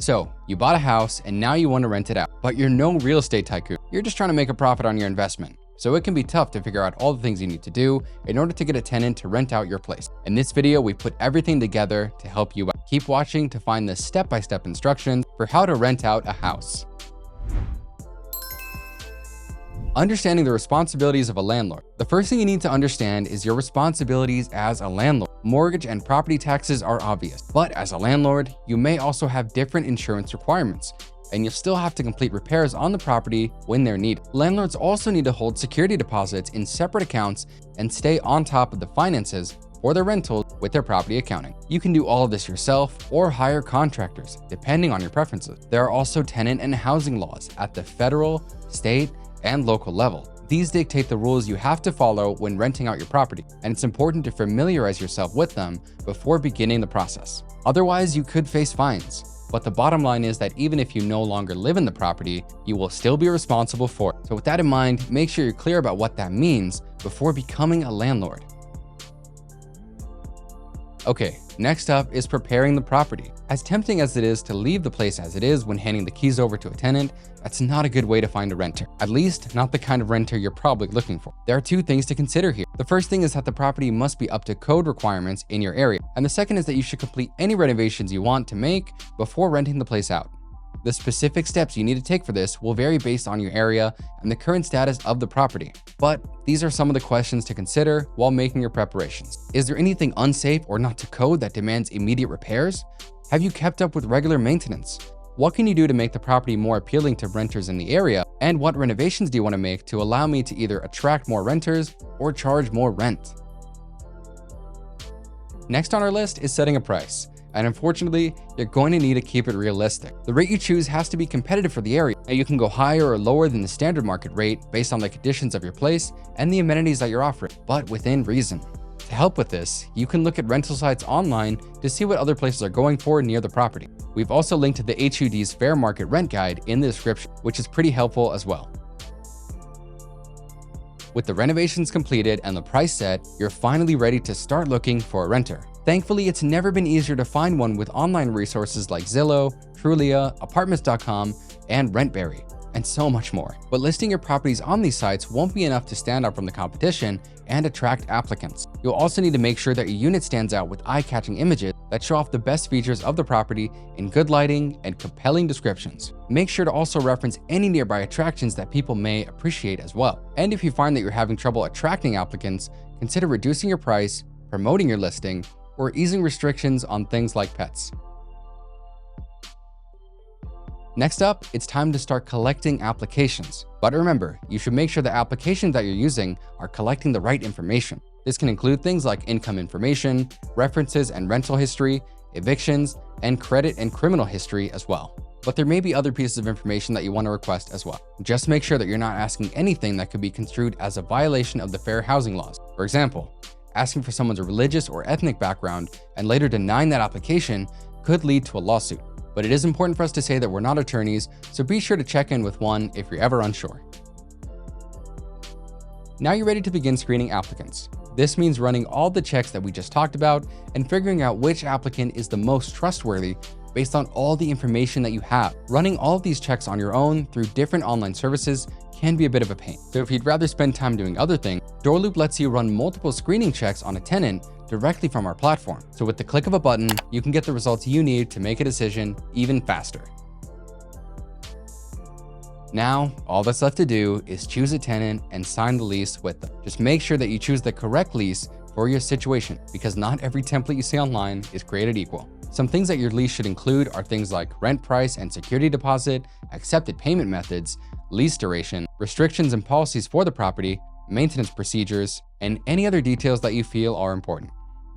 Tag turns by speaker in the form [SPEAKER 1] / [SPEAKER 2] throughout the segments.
[SPEAKER 1] So you bought a house and now you want to rent it out, but you're no real estate tycoon. You're just trying to make a profit on your investment. So it can be tough to figure out all the things you need to do in order to get a tenant to rent out your place. In this video, we put everything together to help you out. Keep watching to find the step-by-step instructions for how to rent out a house. Understanding the responsibilities of a landlord. The first thing you need to understand is your responsibilities as a landlord. Mortgage and property taxes are obvious, but as a landlord, you may also have different insurance requirements, and you'll still have to complete repairs on the property when they're needed. Landlords also need to hold security deposits in separate accounts and stay on top of the finances for their rentals with their property accounting. You can do all of this yourself or hire contractors, depending on your preferences. There are also tenant and housing laws at the federal, state, and local level. These dictate the rules you have to follow when renting out your property, and it's important to familiarize yourself with them before beginning the process. Otherwise, you could face fines. But the bottom line is that even if you no longer live in the property, you will still be responsible for it. So with that in mind, make sure you're clear about what that means before becoming a landlord. Okay, next up is preparing the property. As tempting as it is to leave the place as it is when handing the keys over to a tenant, that's not a good way to find a renter. At least, not the kind of renter you're probably looking for. There are two things to consider here. The first thing is that the property must be up to code requirements in your area. And the second is that you should complete any renovations you want to make before renting the place out. The specific steps you need to take for this will vary based on your area and the current status of the property. But these are some of the questions to consider while making your preparations. Is there anything unsafe or not to code that demands immediate repairs? Have you kept up with regular maintenance? What can you do to make the property more appealing to renters in the area? And what renovations do you want to make to allow me to either attract more renters or charge more rent? Next on our list is setting a price. And unfortunately, you're going to need to keep it realistic. The rate you choose has to be competitive for the area, and you can go higher or lower than the standard market rate based on the conditions of your place and the amenities that you're offering, but within reason. To help with this, you can look at rental sites online to see what other places are going for near the property. We've also linked to the HUD's Fair Market Rent Guide in the description, which is pretty helpful as well. With the renovations completed and the price set, you're finally ready to start looking for a renter. Thankfully, it's never been easier to find one with online resources like Zillow, Trulia, Apartments.com, and RentBerry, and so much more. But listing your properties on these sites won't be enough to stand out from the competition and attract applicants. You'll also need to make sure that your unit stands out with eye-catching images that show off the best features of the property in good lighting and compelling descriptions. Make sure to also reference any nearby attractions that people may appreciate as well. And if you find that you're having trouble attracting applicants, consider reducing your price, promoting your listing, or easing restrictions on things like pets. Next up, it's time to start collecting applications. But remember, you should make sure the applications that you're using are collecting the right information. This can include things like income information, references and rental history, evictions, and credit and criminal history as well. But there may be other pieces of information that you want to request as well. Just make sure that you're not asking anything that could be construed as a violation of the fair housing laws. For example, asking for someone's religious or ethnic background and later denying that application could lead to a lawsuit. But it is important for us to say that we're not attorneys, so be sure to check in with one if you're ever unsure. Now you're ready to begin screening applicants. This means running all the checks that we just talked about and figuring out which applicant is the most trustworthy based on all the information that you have. Running all of these checks on your own through different online services can be a bit of a pain. So if you'd rather spend time doing other things, DoorLoop lets you run multiple screening checks on a tenant directly from our platform. So with the click of a button, you can get the results you need to make a decision even faster. Now, all that's left to do is choose a tenant and sign the lease with them. Just make sure that you choose the correct lease for your situation, because not every template you see online is created equal. Some things that your lease should include are things like rent price and security deposit, accepted payment methods, lease duration, restrictions and policies for the property, maintenance procedures, and any other details that you feel are important.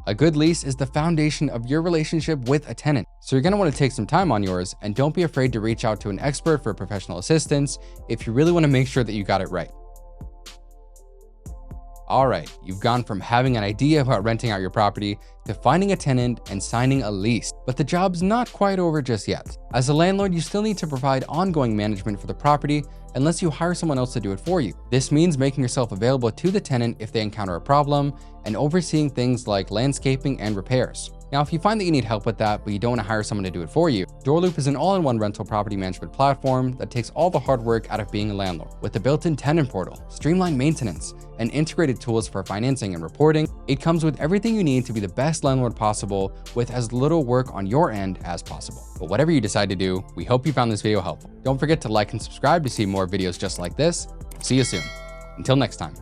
[SPEAKER 1] A good lease is the foundation of your relationship with a tenant, so you're going to want to take some time on yours, and don't be afraid to reach out to an expert for professional assistance if you really want to make sure that you got it right. All right, you've gone from having an idea about renting out your property to finding a tenant and signing a lease. But the job's not quite over just yet. As a landlord, you still need to provide ongoing management for the property unless you hire someone else to do it for you. This means making yourself available to the tenant if they encounter a problem and overseeing things like landscaping and repairs. Now, if you find that you need help with that, but you don't want to hire someone to do it for you, DoorLoop is an all-in-one rental property management platform that takes all the hard work out of being a landlord. With a built-in tenant portal, streamlined maintenance, and integrated tools for financing and reporting, it comes with everything you need to be the best landlord possible with as little work on your end as possible. But whatever you decide to do, we hope you found this video helpful. Don't forget to like and subscribe to see more videos just like this. See you soon. Until next time.